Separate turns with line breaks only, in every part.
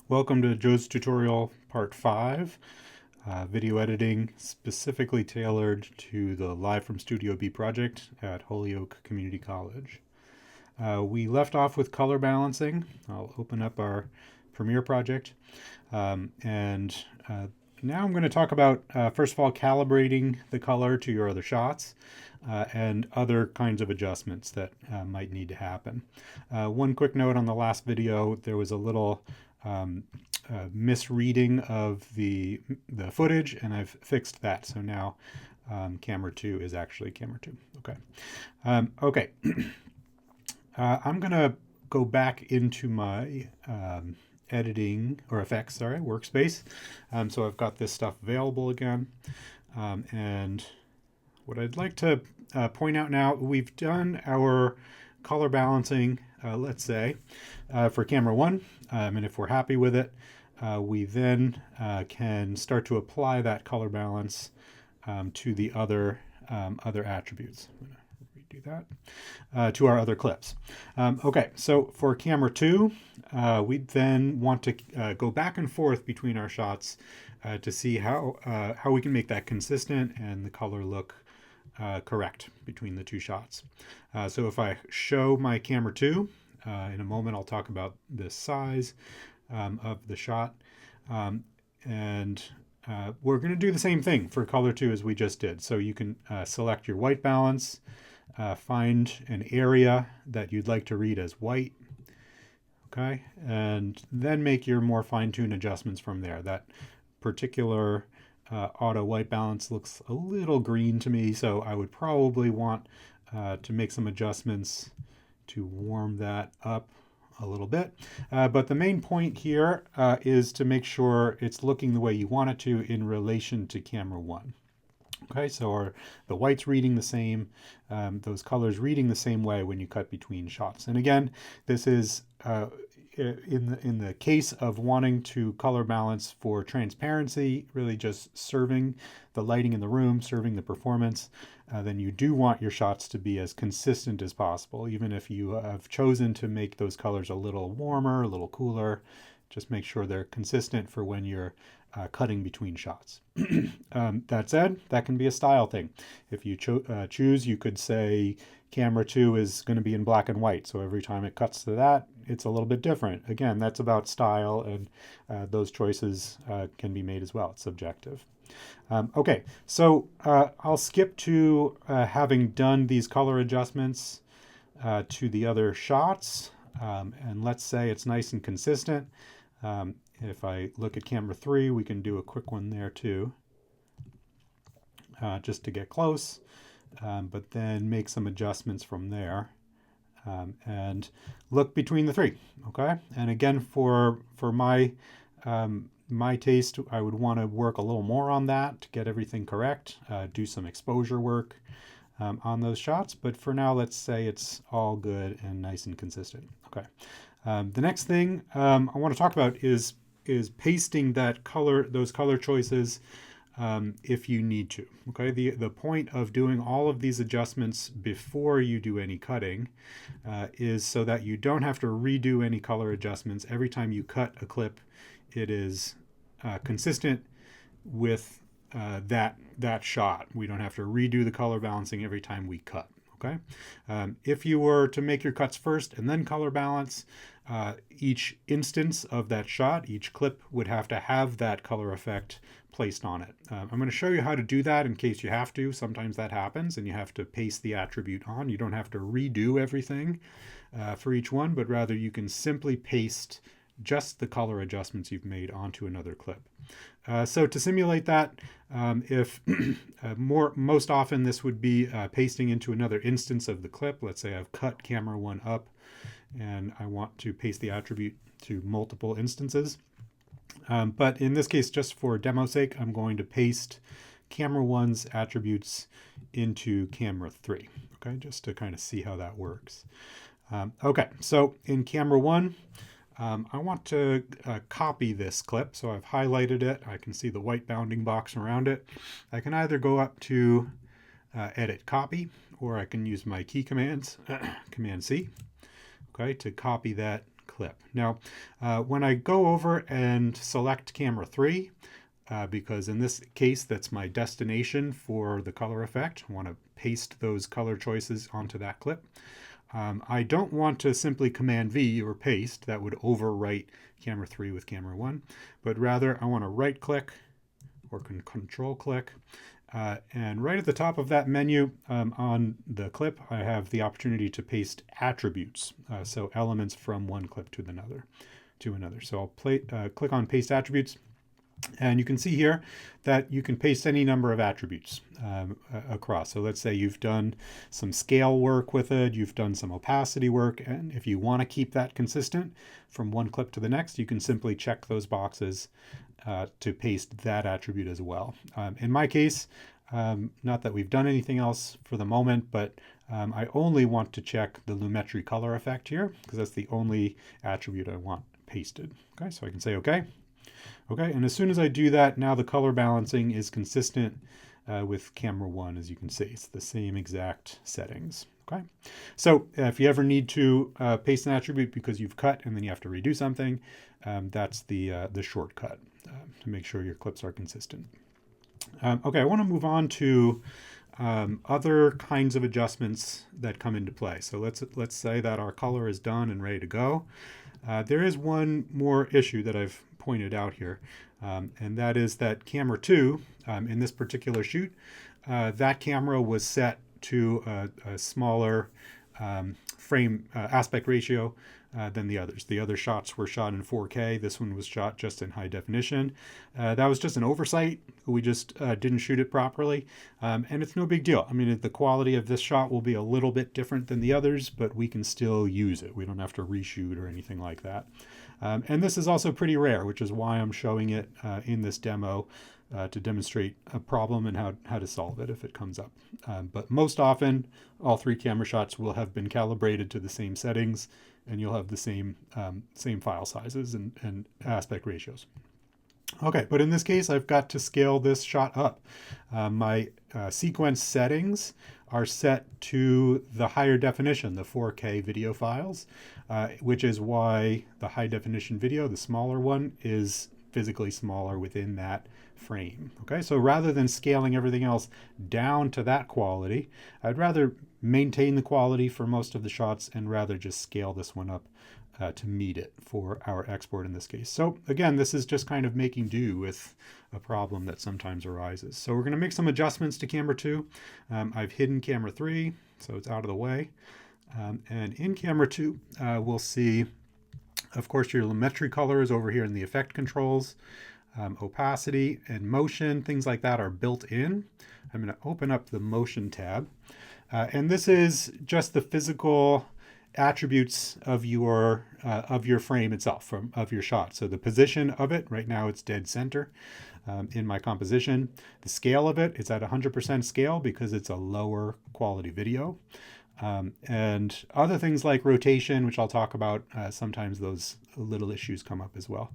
Welcome to Joe's tutorial part 5, video editing specifically tailored to the Live from Studio B project at Holyoke Community College. We left off with color balancing. I'll open up our Premiere project. And now I'm going to talk about, first of all, calibrating the color to your other shots and other kinds of adjustments that might need to happen. One quick note on the last video, there was a little misreading of the footage, and I've fixed that. So now camera 2 is actually camera 2. Okay. Okay. I'm going to go back into my editing or effects, workspace. So I've got this stuff available again. And what I'd like to point out now, we've done our color balancing, let's say, for camera 1. And if we're happy with it, we then can start to apply that color balance to the other attributes. I'm going to redo that to our other clips. Okay, so for camera 2, we then want to go back and forth between our shots to see how we can make that consistent and the color look correct between the two shots. So if I show my camera 2, in a moment I'll talk about the size of the shot, and we're going to do the same thing for color 2 as we just did. So you can select your white balance, find an area that you'd like to read as white, okay, and then make your more fine-tuned adjustments from there. That particular auto white balance looks a little green to me, so I would probably want to make some adjustments to warm that up a little bit. But the main point here is to make sure it's looking the way you want it to in relation to camera 1. Okay, so the whites reading the same, those colors reading the same way when you cut between shots. And again, this is in the case of wanting to color balance for transparency, really just serving the lighting in the room, serving the performance, then you do want your shots to be as consistent as possible. Even if you have chosen to make those colors a little warmer, a little cooler, just make sure they're consistent for when you're cutting between shots. That said, that can be a style thing. If you choose, you could say camera 2 is going to be in black and white, so every time it cuts to that, it's a little bit different. Again, that's about style, and those choices can be made as well. It's subjective. Okay, so I'll skip to having done these color adjustments to the other shots, and let's say it's nice and consistent. If I look at camera 3, we can do a quick one there too, just to get close, but then make some adjustments from there. And look between the three, okay? And again, for my my taste, I would want to work a little more on that to get everything correct, do some exposure work on those shots. But for now, let's say it's all good and nice and consistent. Okay. The next thing I want to talk about is pasting those color choices if you need to. Okay, the point of doing all of these adjustments before you do any cutting is so that you don't have to redo any color adjustments every time you cut a clip. It is consistent with that shot. We don't have to redo the color balancing every time we cut. Okay, if you were to make your cuts first and then color balance, each instance of that shot, each clip would have to have that color effect placed on it. I'm going to show you how to do that in case you have to. Sometimes that happens and you have to paste the attribute on. You don't have to redo everything for each one, but rather you can simply paste just the color adjustments you've made onto another clip. So to simulate that, if most often this would be pasting into another instance of the clip. Let's say I've cut camera 1 up and I want to paste the attribute to multiple instances. But in this case, just for demo's sake, I'm going to paste camera 1's attributes into camera 3, okay, just to kind of see how that works. Okay, so in camera 1, I want to copy this clip, so I've highlighted it. I can see the white bounding box around it. I can either go up to Edit Copy, or I can use my key commands, Command C, okay, to copy that clip. Now, when I go over and select camera 3, because in this case, that's my destination for the color effect, I want to paste those color choices onto that clip. I don't want to simply Command V or paste. That would overwrite camera 3 with camera 1, but rather I want to right click or control click. And right at the top of that menu on the clip, I have the opportunity to paste attributes, so elements from one clip to another. So I'll click on paste attributes, and you can see here that you can paste any number of attributes across. So let's say you've done some scale work with it, you've done some opacity work, and if you want to keep that consistent from one clip to the next, you can simply check those boxes to paste that attribute as well. In my case, not that we've done anything else for the moment, but I only want to check the lumetri color effect here because that's the only attribute I want pasted. Okay, so I can say OK. Okay, and as soon as I do that, now the color balancing is consistent with camera 1, as you can see. It's the same exact settings. Okay, so if you ever need to paste an attribute because you've cut and then you have to redo something, that's the shortcut to make sure your clips are consistent. Okay, I want to move on to other kinds of adjustments that come into play. So let's say that our color is done and ready to go. There is one more issue that I've pointed out here, and that is that camera 2, in this particular shoot, that camera was set to a smaller frame aspect ratio than the others. The other shots were shot in 4K. This one was shot just in high definition. That was just an oversight. We just didn't shoot it properly. And it's no big deal. I mean, the quality of this shot will be a little bit different than the others, but we can still use it. We don't have to reshoot or anything like that. And this is also pretty rare, which is why I'm showing it in this demo to demonstrate a problem and how to solve it if it comes up. But most often, all 3 camera shots will have been calibrated to the same settings, and you'll have the same file sizes and aspect ratios. Okay, but in this case, I've got to scale this shot up. My sequence settings are set to the higher definition, the 4K video files, which is why the high definition video, the smaller one, is physically smaller within that frame. Okay, so rather than scaling everything else down to that quality, I'd rather maintain the quality for most of the shots and rather just scale this one up to meet it for our export in this case. So again, this is just kind of making do with a problem that sometimes arises. So we're going to make some adjustments to camera 2. I've hidden camera 3, so it's out of the way. And in camera 2, we'll see, of course, your lumetri color is over here in the effect controls. Opacity and motion, things like that are built in. I'm going to open up the motion tab. And this is just the physical attributes of your frame itself, of your shot. So the position of it, right now it's dead center in my composition. The scale of it, it's at 100% scale because it's a lower quality video. And other things like rotation, which I'll talk about, sometimes those little issues come up as well.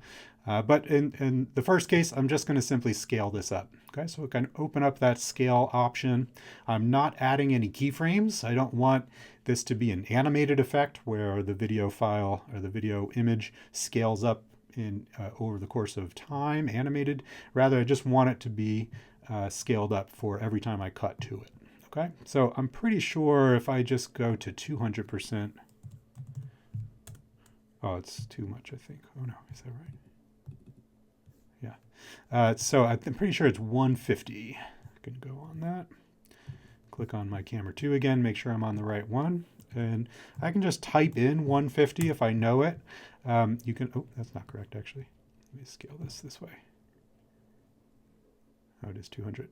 But in the first case, I'm just going to simply scale this up. Okay, so I can open up that scale option. I'm not adding any keyframes. I don't want this to be an animated effect where the video file or the video image scales up in over the course of time, animated. Rather, I just want it to be scaled up for every time I cut to it. Okay, so I'm pretty sure if I just go to 200%, oh, it's too much, I think. Oh no, is that right? Yeah. So I'm pretty sure it's 150. I can go on that. Click on my camera 2 again, make sure I'm on the right one. And I can just type in 150 if I know it. You can, oh, that's not correct actually. Let me scale this way. Oh, it is 200.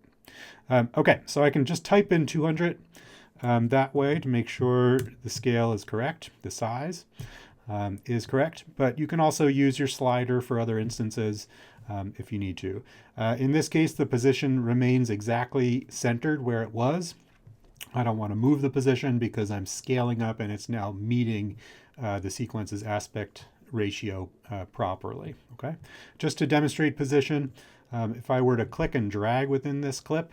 Okay, so I can just type in 200 that way to make sure the scale is correct, the size is correct, but you can also use your slider for other instances if you need to. In this case, the position remains exactly centered where it was. I don't want to move the position because I'm scaling up and it's now meeting the sequence's aspect ratio properly. Okay, just to demonstrate position, if I were to click and drag within this clip,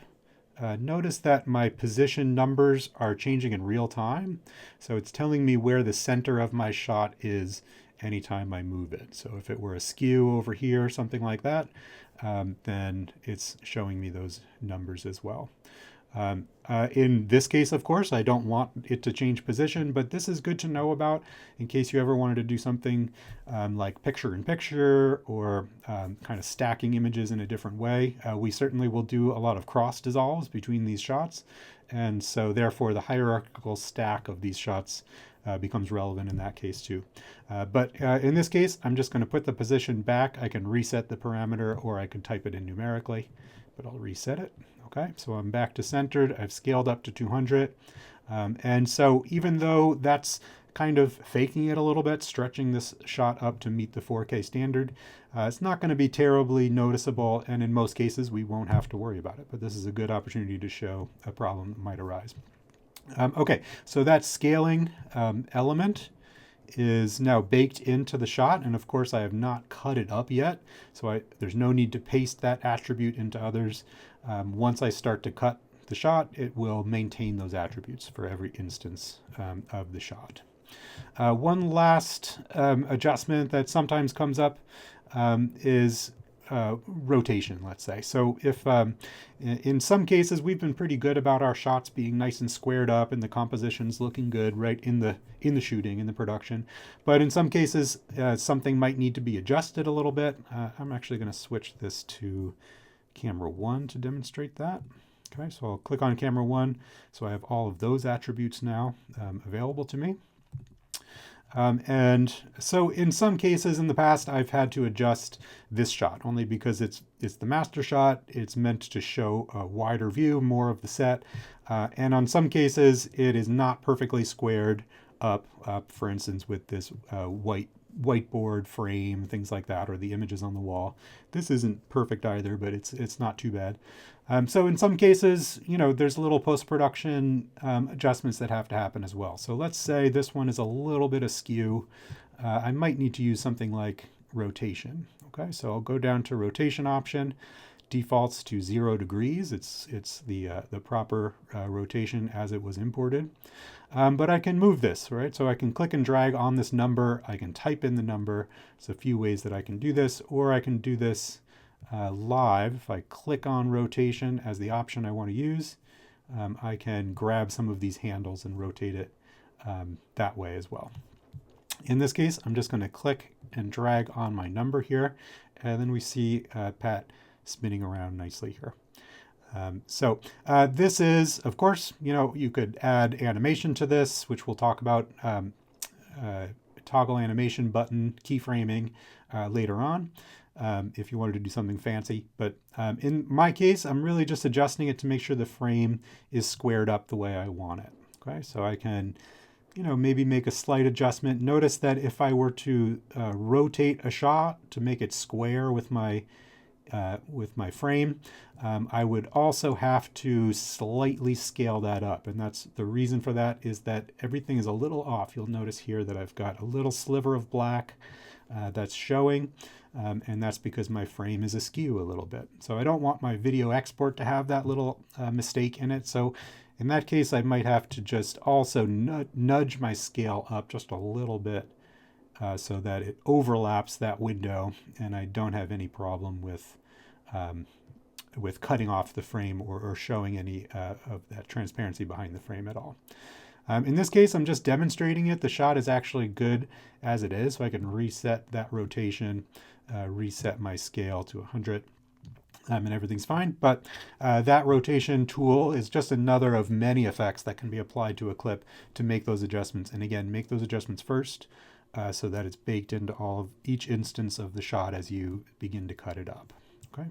notice that my position numbers are changing in real time. So it's telling me where the center of my shot is anytime I move it. So if it were askew over here or something like that, then it's showing me those numbers as well. In this case, of course, I don't want it to change position, but this is good to know about in case you ever wanted to do something like picture-in-picture or kind of stacking images in a different way. We certainly will do a lot of cross dissolves between these shots, and so therefore the hierarchical stack of these shots becomes relevant in that case too. But in this case, I'm just going to put the position back. I can reset the parameter, or I can type it in numerically, but I'll reset it. Okay, so I'm back to centered. I've scaled up to 200. And so even though that's kind of faking it a little bit, stretching this shot up to meet the 4K standard, it's not going to be terribly noticeable. And in most cases, we won't have to worry about it. But this is a good opportunity to show a problem that might arise. Okay, so that scaling element is now baked into the shot, and of course I have not cut it up yet, so there's no need to paste that attribute into others. Once I start to cut the shot, it will maintain those attributes for every instance of the shot. One last adjustment that sometimes comes up is rotation, let's say. So if in some cases we've been pretty good about our shots being nice and squared up and the composition's looking good right in the shooting, in the production, but in some cases something might need to be adjusted a little bit. I'm actually going to switch this to camera 1 to demonstrate that. Okay, so I'll click on camera 1, so I have all of those attributes now available to me. And so in some cases in the past, I've had to adjust this shot only because it's the master shot. It's meant to show a wider view, more of the set. And on some cases, it is not perfectly squared up, for instance, with this whiteboard frame, things like that, or the images on the wall. This isn't perfect either, but it's not too bad. So in some cases, there's little post-production adjustments that have to happen as well. So let's say this one is a little bit askew. I might need to use something like rotation. Okay, so I'll go down to rotation option, defaults to 0 degrees. It's the proper rotation as it was imported. But I can move this, right? So I can click and drag on this number. I can type in the number. There's a few ways that I can do this, or I can do this live. If I click on rotation as the option I want to use, I can grab some of these handles and rotate it that way as well. In this case, I'm just going to click and drag on my number here, and then we see Pat spinning around nicely here. So this is, of course, you could add animation to this, which we'll talk about, toggle animation button, keyframing later on, if you wanted to do something fancy. But in my case, I'm really just adjusting it to make sure the frame is squared up the way I want it. Okay, so I can, maybe make a slight adjustment. Notice that if I were to rotate a shot to make it square with my frame, I would also have to slightly scale that up. And that's the reason for that is that everything is a little off. You'll notice here that I've got a little sliver of black that's showing, and that's because my frame is askew a little bit. So I don't want my video export to have that little mistake in it. So in that case, I might have to just also nudge my scale up just a little bit so that it overlaps that window and I don't have any problem with cutting off the frame or showing any of that transparency behind the frame at all. In this case, I'm just demonstrating it. The shot is actually good as it is, so I can reset that rotation, reset my scale to 100, and everything's fine. But that rotation tool is just another of many effects that can be applied to a clip to make those adjustments. And again, make those adjustments first so that it's baked into each instance of the shot as you begin to cut it up. Okay.